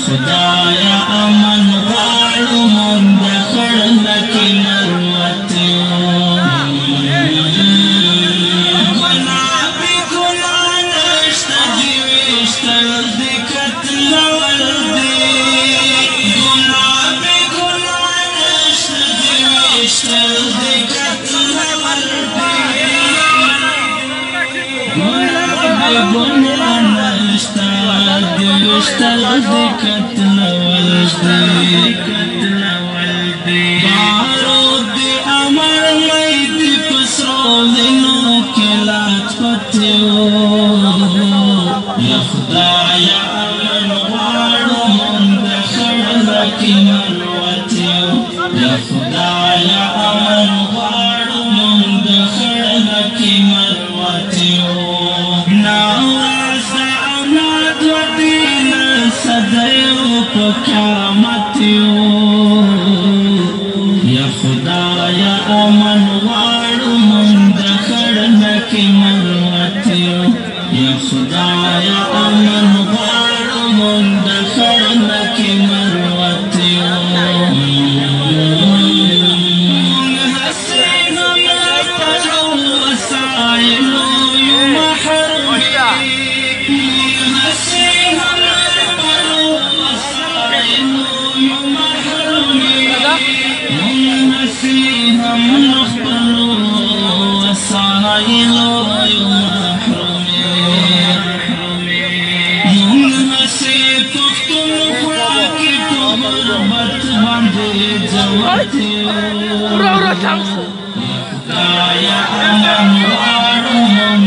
خدایا امن غواړو مونږ د خړنه کې نروتیو ګلابي ګلان شته دي ویشتل دي کتلول دي ګلابي ګلان شته دي ویشتل دي کتلول دي ګلابي ګلان شته دي ویشتل دي کتلول دي بارود دي امر مې دي پسرو وینو کې لات پتیو یا خدایا امن غواړو مونږ د خړنه کې نروتیو یا خدایا امن غواړو مونږ د خړنه کې نروتیو ناواز د اولاد ودي نه صدیو په قیامتیو یا خدایا امن غواړو مونږ د خړنه کې نروتیو یا خدایا امن غواړو مونږ د خړنه کې نروتیو مونږ حسینو مرتلو وسایلو یو محرومي مونږ حسینو مرتلو وسایلو یو محرومي مونږ حسینو مرتلو وسایلو یو محرومي مونږ حسین پښتون خواکې په غربت باندې جوړتیو خدایا امن غواړو مونږ